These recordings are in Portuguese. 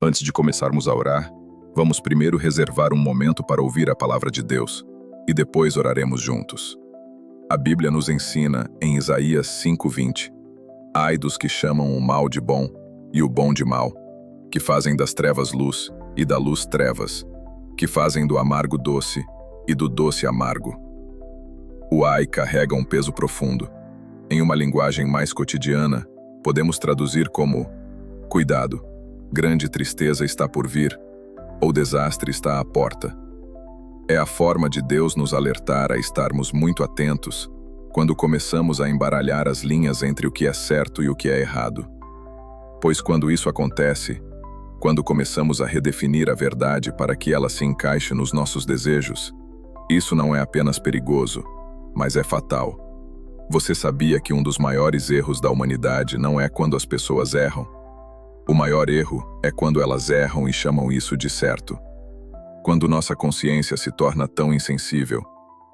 Antes de começarmos a orar, vamos primeiro reservar um momento para ouvir a palavra de Deus e depois oraremos juntos. A Bíblia nos ensina em Isaías 5:20: Ai dos que chamam o mal de bom e o bom de mal, que fazem das trevas luz e da luz trevas, que fazem do amargo doce e do doce amargo. O ai carrega um peso profundo. Em uma linguagem mais cotidiana, podemos traduzir como: cuidado, grande tristeza está por vir, ou desastre está à porta. É a forma de Deus nos alertar a estarmos muito atentos quando começamos a embaralhar as linhas entre o que é certo e o que é errado. Pois quando isso acontece, quando começamos a redefinir a verdade para que ela se encaixe nos nossos desejos, isso não é apenas perigoso, mas é fatal. Você sabia que um dos maiores erros da humanidade não é quando as pessoas erram? O maior erro é quando elas erram e chamam isso de certo. Quando nossa consciência se torna tão insensível,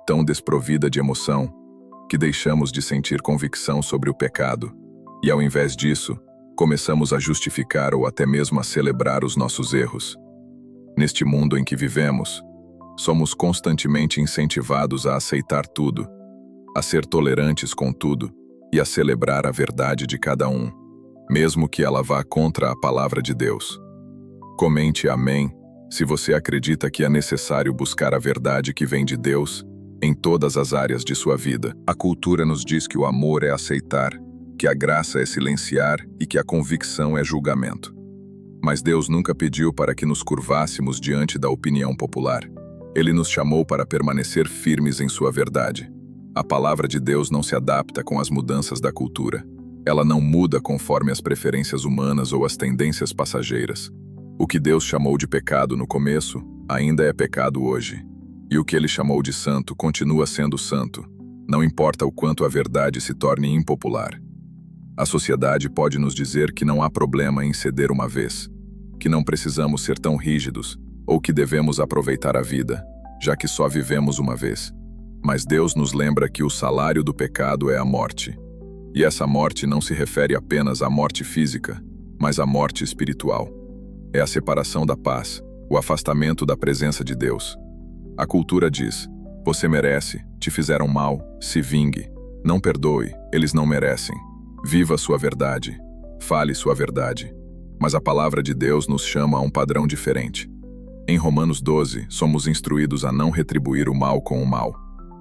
tão desprovida de emoção, que deixamos de sentir convicção sobre o pecado, e ao invés disso, começamos a justificar ou até mesmo a celebrar os nossos erros. Neste mundo em que vivemos, somos constantemente incentivados a aceitar tudo, a ser tolerantes com tudo e a celebrar a verdade de cada um, mesmo que ela vá contra a palavra de Deus. Comente amém se você acredita que é necessário buscar a verdade que vem de Deus em todas as áreas de sua vida. A cultura nos diz que o amor é aceitar, que a graça é silenciar e que a convicção é julgamento. Mas Deus nunca pediu para que nos curvássemos diante da opinião popular. Ele nos chamou para permanecer firmes em sua verdade. A palavra de Deus não se adapta com as mudanças da cultura. Ela não muda conforme as preferências humanas ou as tendências passageiras. O que Deus chamou de pecado no começo, ainda é pecado hoje. E o que Ele chamou de santo continua sendo santo, não importa o quanto a verdade se torne impopular. A sociedade pode nos dizer que não há problema em ceder uma vez, que não precisamos ser tão rígidos, ou que devemos aproveitar a vida, já que só vivemos uma vez. Mas Deus nos lembra que o salário do pecado é a morte. E essa morte não se refere apenas à morte física, mas à morte espiritual. É a separação da paz, o afastamento da presença de Deus. A cultura diz: você merece, te fizeram mal, se vingue. Não perdoe, eles não merecem. Viva sua verdade, fale sua verdade. Mas a palavra de Deus nos chama a um padrão diferente. Em Romanos 12, somos instruídos a não retribuir o mal com o mal,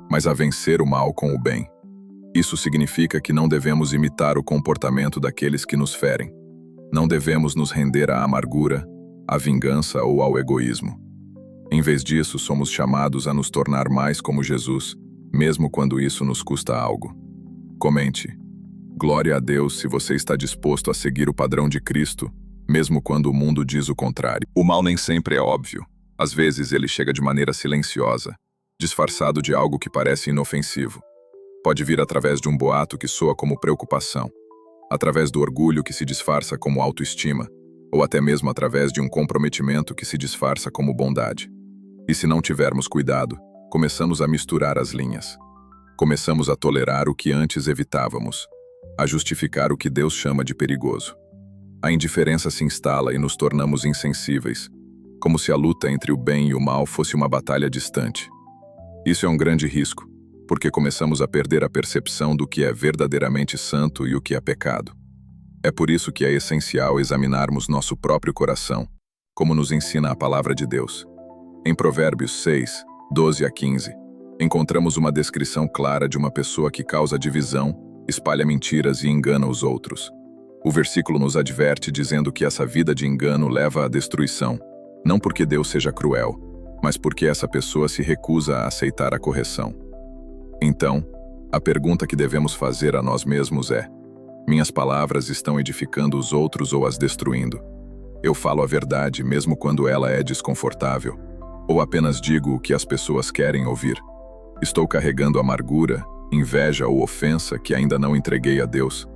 mas a vencer o mal com o bem. Isso significa que não devemos imitar o comportamento daqueles que nos ferem. Não devemos nos render à amargura, à vingança ou ao egoísmo. Em vez disso, somos chamados a nos tornar mais como Jesus, mesmo quando isso nos custa algo. Comente: glória a Deus se você está disposto a seguir o padrão de Cristo, mesmo quando o mundo diz o contrário. O mal nem sempre é óbvio. Às vezes ele chega de maneira silenciosa, disfarçado de algo que parece inofensivo. Pode vir através de um boato que soa como preocupação, através do orgulho que se disfarça como autoestima, ou até mesmo através de um comprometimento que se disfarça como bondade. E se não tivermos cuidado, começamos a misturar as linhas. Começamos a tolerar o que antes evitávamos, a justificar o que Deus chama de perigoso. A indiferença se instala e nos tornamos insensíveis, como se a luta entre o bem e o mal fosse uma batalha distante. Isso é um grande risco, porque começamos a perder a percepção do que é verdadeiramente santo e o que é pecado. É por isso que é essencial examinarmos nosso próprio coração, como nos ensina a palavra de Deus. Em Provérbios 6, 12 a 15, encontramos uma descrição clara de uma pessoa que causa divisão, espalha mentiras e engana os outros. O versículo nos adverte dizendo que essa vida de engano leva à destruição, não porque Deus seja cruel, mas porque essa pessoa se recusa a aceitar a correção. Então, a pergunta que devemos fazer a nós mesmos é: minhas palavras estão edificando os outros ou as destruindo? Eu falo a verdade mesmo quando ela é desconfortável? Ou apenas digo o que as pessoas querem ouvir? Estou carregando amargura, inveja ou ofensa que ainda não entreguei a Deus?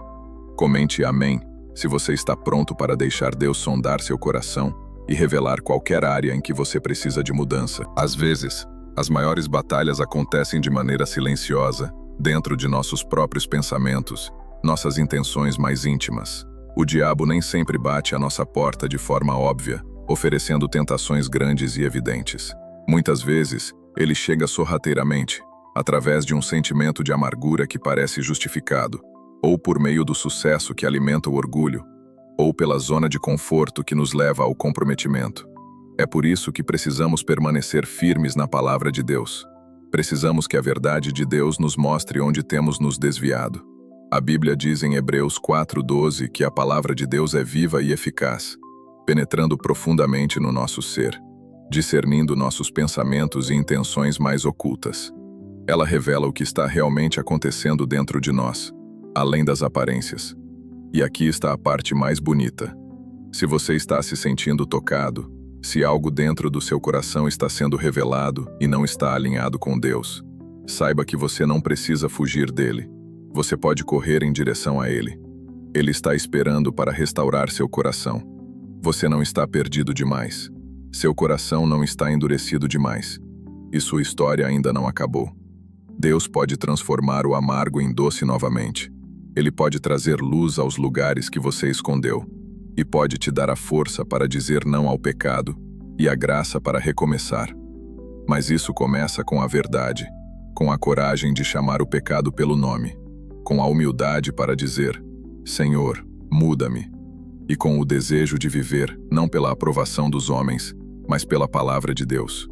Comente amém se você está pronto para deixar Deus sondar seu coração e revelar qualquer área em que você precisa de mudança. Às vezes, as maiores batalhas acontecem de maneira silenciosa, dentro de nossos próprios pensamentos, nossas intenções mais íntimas. O diabo nem sempre bate à nossa porta de forma óbvia, oferecendo tentações grandes e evidentes. Muitas vezes, ele chega sorrateiramente, através de um sentimento de amargura que parece justificado, ou por meio do sucesso que alimenta o orgulho, ou pela zona de conforto que nos leva ao comprometimento. É por isso que precisamos permanecer firmes na palavra de Deus. Precisamos que a verdade de Deus nos mostre onde temos nos desviado. A Bíblia diz em Hebreus 4:12 que a palavra de Deus é viva e eficaz, penetrando profundamente no nosso ser, discernindo nossos pensamentos e intenções mais ocultas. Ela revela o que está realmente acontecendo dentro de nós, além das aparências. E aqui está a parte mais bonita. Se você está se sentindo tocado, se algo dentro do seu coração está sendo revelado e não está alinhado com Deus, saiba que você não precisa fugir dele. Você pode correr em direção a ele. Ele está esperando para restaurar seu coração. Você não está perdido demais. Seu coração não está endurecido demais. E sua história ainda não acabou. Deus pode transformar o amargo em doce novamente. Ele pode trazer luz aos lugares que você escondeu. E pode te dar a força para dizer não ao pecado e a graça para recomeçar. Mas isso começa com a verdade, com a coragem de chamar o pecado pelo nome, com a humildade para dizer: Senhor, muda-me, e com o desejo de viver não pela aprovação dos homens, mas pela palavra de Deus.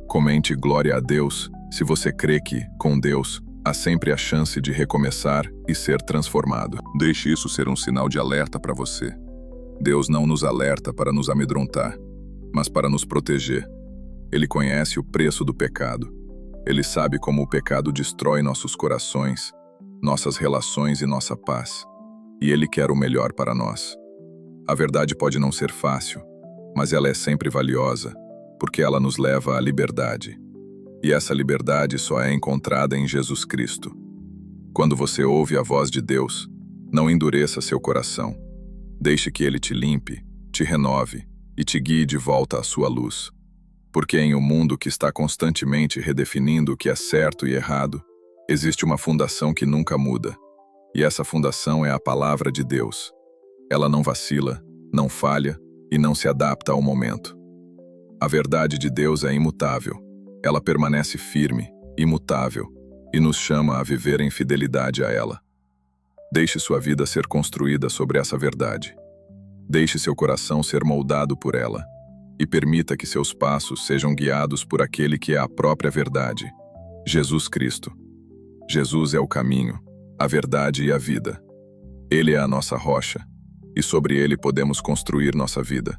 Comente glória a Deus se você crê que, com Deus, há sempre a chance de recomeçar e ser transformado. Deixe isso ser um sinal de alerta para você. Deus não nos alerta para nos amedrontar, mas para nos proteger. Ele conhece o preço do pecado. Ele sabe como o pecado destrói nossos corações, nossas relações e nossa paz. E Ele quer o melhor para nós. A verdade pode não ser fácil, mas ela é sempre valiosa, porque ela nos leva à liberdade. E essa liberdade só é encontrada em Jesus Cristo. Quando você ouve a voz de Deus, não endureça seu coração. Deixe que Ele te limpe, te renove e te guie de volta à sua luz. Porque em um mundo que está constantemente redefinindo o que é certo e errado, existe uma fundação que nunca muda. E essa fundação é a palavra de Deus. Ela não vacila, não falha e não se adapta ao momento. A verdade de Deus é imutável. Ela permanece firme, imutável, e nos chama a viver em fidelidade a ela. Deixe sua vida ser construída sobre essa verdade. Deixe seu coração ser moldado por ela. E permita que seus passos sejam guiados por aquele que é a própria verdade, Jesus Cristo. Jesus é o caminho, a verdade e a vida. Ele é a nossa rocha, e sobre ele podemos construir nossa vida.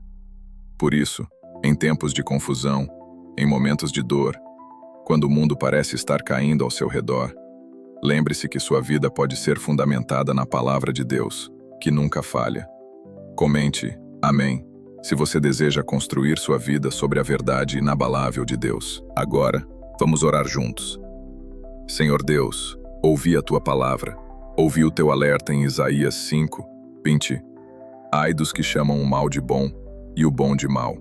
Por isso, em tempos de confusão, em momentos de dor, quando o mundo parece estar caindo ao seu redor, lembre-se que sua vida pode ser fundamentada na palavra de Deus, que nunca falha. Comente Amém se você deseja construir sua vida sobre a verdade inabalável de Deus. Agora, vamos orar juntos. Senhor Deus, ouvi a tua palavra, ouvi o teu alerta em Isaías 5:20. Ai dos que chamam o mal de bom e o bom de mal.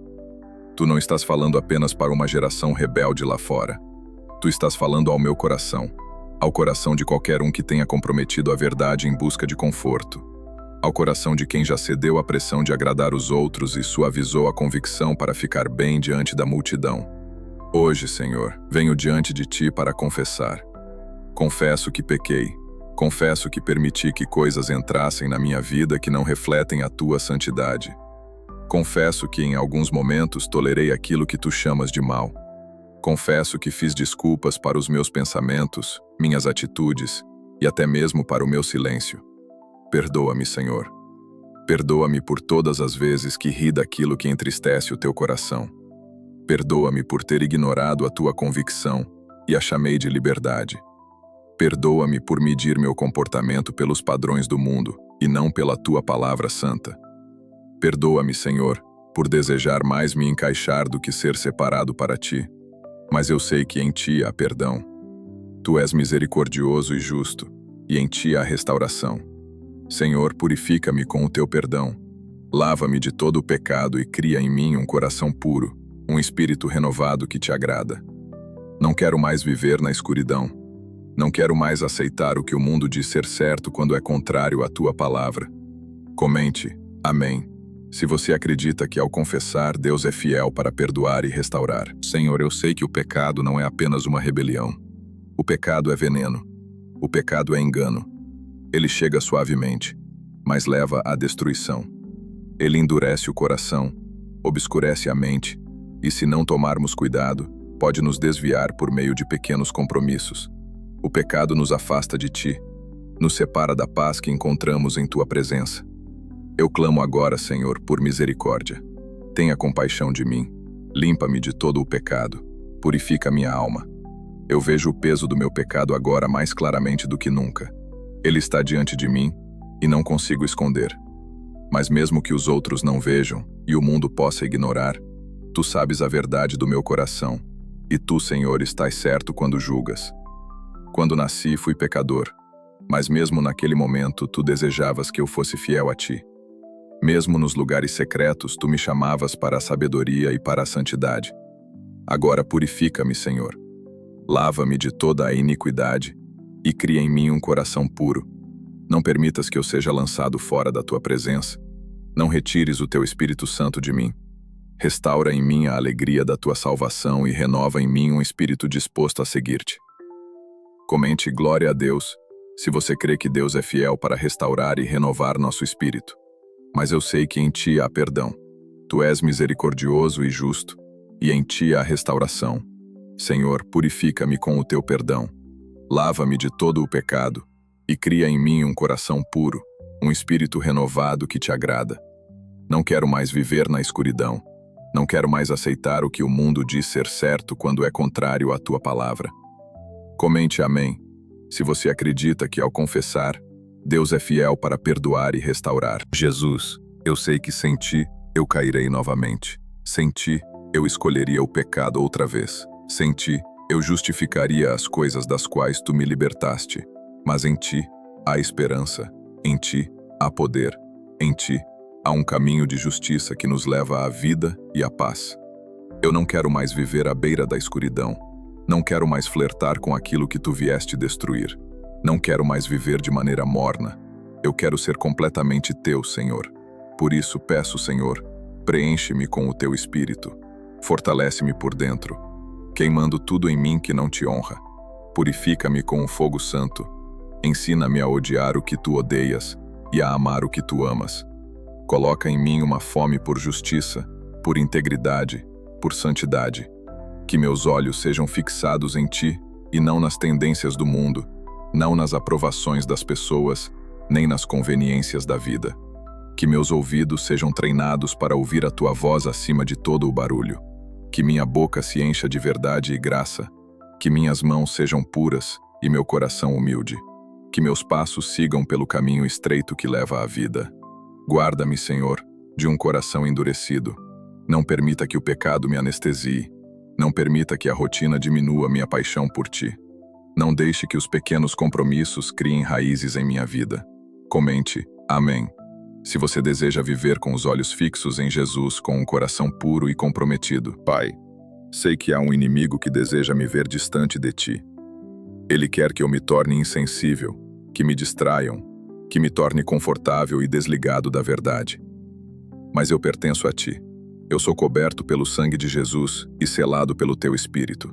Tu não estás falando apenas para uma geração rebelde lá fora. Tu estás falando ao meu coração, ao coração de qualquer um que tenha comprometido a verdade em busca de conforto, ao coração de quem já cedeu à pressão de agradar os outros e suavizou a convicção para ficar bem diante da multidão. Hoje, Senhor, venho diante de Ti para confessar. Confesso que pequei. Confesso que permiti que coisas entrassem na minha vida que não refletem a Tua santidade. Confesso que em alguns momentos tolerei aquilo que Tu chamas de mal. Confesso que fiz desculpas para os meus pensamentos, minhas atitudes e até mesmo para o meu silêncio. Perdoa-me, Senhor. Perdoa-me por todas as vezes que ri daquilo que entristece o Teu coração. Perdoa-me por ter ignorado a Tua convicção e a chamei de liberdade. Perdoa-me por medir meu comportamento pelos padrões do mundo e não pela Tua palavra santa. Perdoa-me, Senhor, por desejar mais me encaixar do que ser separado para Ti. Mas eu sei que em Ti há perdão. Tu és misericordioso e justo, e em Ti há restauração. Senhor, purifica-me com o Teu perdão. Lava-me de todo o pecado e cria em mim um coração puro, um espírito renovado que Te agrada. Não quero mais viver na escuridão. Não quero mais aceitar o que o mundo diz ser certo quando é contrário à Tua palavra. Comente, amém. Se você acredita que ao confessar, Deus é fiel para perdoar e restaurar. Senhor, eu sei que o pecado não é apenas uma rebelião. O pecado é veneno. O pecado é engano. Ele chega suavemente, mas leva à destruição. Ele endurece o coração, obscurece a mente, e se não tomarmos cuidado, pode nos desviar por meio de pequenos compromissos. O pecado nos afasta de ti, nos separa da paz que encontramos em tua presença. Eu clamo agora, Senhor, por misericórdia. Tenha compaixão de mim, limpa-me de todo o pecado, purifica minha alma. Eu vejo o peso do meu pecado agora mais claramente do que nunca. Ele está diante de mim e não consigo esconder. Mas mesmo que os outros não vejam e o mundo possa ignorar, tu sabes a verdade do meu coração, e tu, Senhor, estás certo quando julgas. Quando nasci, fui pecador, mas mesmo naquele momento tu desejavas que eu fosse fiel a ti. Mesmo nos lugares secretos, tu me chamavas para a sabedoria e para a santidade. Agora purifica-me, Senhor. Lava-me de toda a iniquidade e cria em mim um coração puro. Não permitas que eu seja lançado fora da tua presença. Não retires o teu Espírito Santo de mim. Restaura em mim a alegria da tua salvação e renova em mim um espírito disposto a seguir-te. Comente glória a Deus, se você crê que Deus é fiel para restaurar e renovar nosso espírito. Mas eu sei que em ti há perdão. Tu és misericordioso e justo, e em ti há restauração. Senhor, purifica-me com o teu perdão. Lava-me de todo o pecado, e cria em mim um coração puro, um espírito renovado que te agrada. Não quero mais viver na escuridão. Não quero mais aceitar o que o mundo diz ser certo quando é contrário à tua palavra. Comente amém, se você acredita que ao confessar, Deus é fiel para perdoar e restaurar. Jesus, eu sei que sem ti eu cairei novamente. Sem ti eu escolheria o pecado outra vez. Sem ti eu justificaria as coisas das quais tu me libertaste. Mas em ti há esperança, em ti há poder, em ti há um caminho de justiça que nos leva à vida e à paz. Eu não quero mais viver à beira da escuridão. Não quero mais flertar com aquilo que tu vieste destruir. Não quero mais viver de maneira morna. Eu quero ser completamente teu, Senhor. Por isso peço, Senhor, preenche-me com o teu espírito. Fortalece-me por dentro, queimando tudo em mim que não te honra. Purifica-me com o fogo santo. Ensina-me a odiar o que tu odeias e a amar o que tu amas. Coloca em mim uma fome por justiça, por integridade, por santidade. Que meus olhos sejam fixados em ti e não nas tendências do mundo, não nas aprovações das pessoas, nem nas conveniências da vida. Que meus ouvidos sejam treinados para ouvir a tua voz acima de todo o barulho. Que minha boca se encha de verdade e graça. Que minhas mãos sejam puras e meu coração humilde. Que meus passos sigam pelo caminho estreito que leva à vida. Guarda-me, Senhor, de um coração endurecido. Não permita que o pecado me anestesie. Não permita que a rotina diminua minha paixão por ti. Não deixe que os pequenos compromissos criem raízes em minha vida. Comente, amém. Se você deseja viver com os olhos fixos em Jesus, com um coração puro e comprometido. Pai, sei que há um inimigo que deseja me ver distante de ti. Ele quer que eu me torne insensível, que me distraiam, que me torne confortável e desligado da verdade. Mas eu pertenço a ti. Eu sou coberto pelo sangue de Jesus e selado pelo teu Espírito.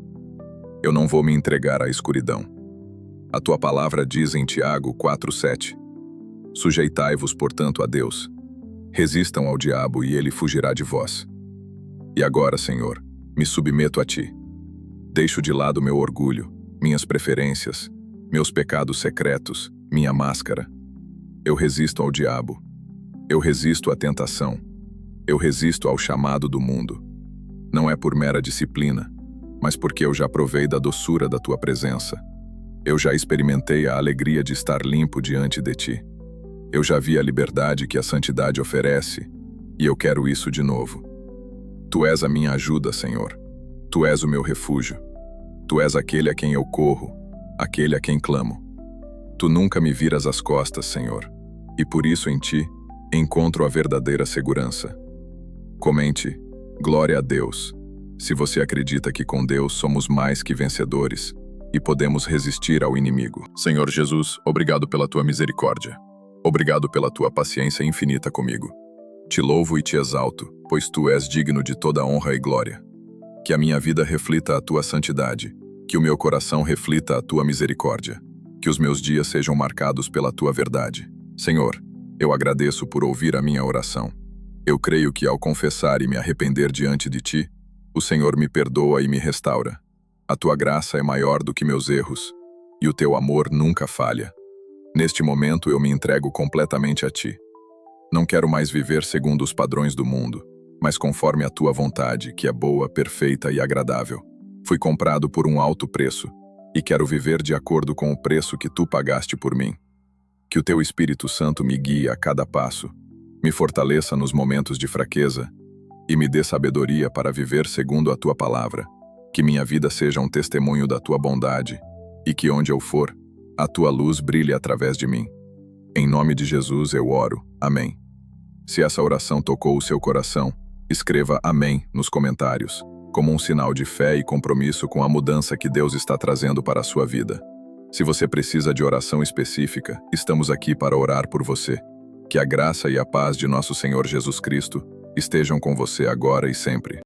Eu não vou me entregar à escuridão. A tua palavra diz em Tiago 4:7. Sujeitai-vos, portanto, a Deus. Resistam ao diabo e ele fugirá de vós. E agora, Senhor, me submeto a ti. Deixo de lado meu orgulho, minhas preferências, meus pecados secretos, minha máscara. Eu resisto ao diabo. Eu resisto à tentação. Eu resisto ao chamado do mundo. Não é por mera disciplina, mas porque eu já provei da doçura da tua presença. Eu já experimentei a alegria de estar limpo diante de ti. Eu já vi a liberdade que a santidade oferece, e eu quero isso de novo. Tu és a minha ajuda, Senhor. Tu és o meu refúgio. Tu és aquele a quem eu corro, aquele a quem clamo. Tu nunca me viras as costas, Senhor, e por isso em ti encontro a verdadeira segurança. Comente, glória a Deus, se você acredita que com Deus somos mais que vencedores e podemos resistir ao inimigo. Senhor Jesus, obrigado pela tua misericórdia. Obrigado pela tua paciência infinita comigo. Te louvo e te exalto, pois tu és digno de toda honra e glória. Que a minha vida reflita a tua santidade, que o meu coração reflita a tua misericórdia, que os meus dias sejam marcados pela tua verdade. Senhor, eu agradeço por ouvir a minha oração. Eu creio que ao confessar e me arrepender diante de ti, o Senhor me perdoa e me restaura. A tua graça é maior do que meus erros, e o teu amor nunca falha. Neste momento eu me entrego completamente a ti. Não quero mais viver segundo os padrões do mundo, mas conforme a tua vontade, que é boa, perfeita e agradável. Fui comprado por um alto preço, e quero viver de acordo com o preço que tu pagaste por mim. Que o teu Espírito Santo me guie a cada passo, me fortaleça nos momentos de fraqueza e me dê sabedoria para viver segundo a tua palavra. Que minha vida seja um testemunho da tua bondade e que onde eu for, a tua luz brilhe através de mim. Em nome de Jesus eu oro. Amém. Se essa oração tocou o seu coração, escreva Amém nos comentários, como um sinal de fé e compromisso com a mudança que Deus está trazendo para a sua vida. Se você precisa de oração específica, estamos aqui para orar por você. Que a graça e a paz de nosso Senhor Jesus Cristo estejam com você agora e sempre.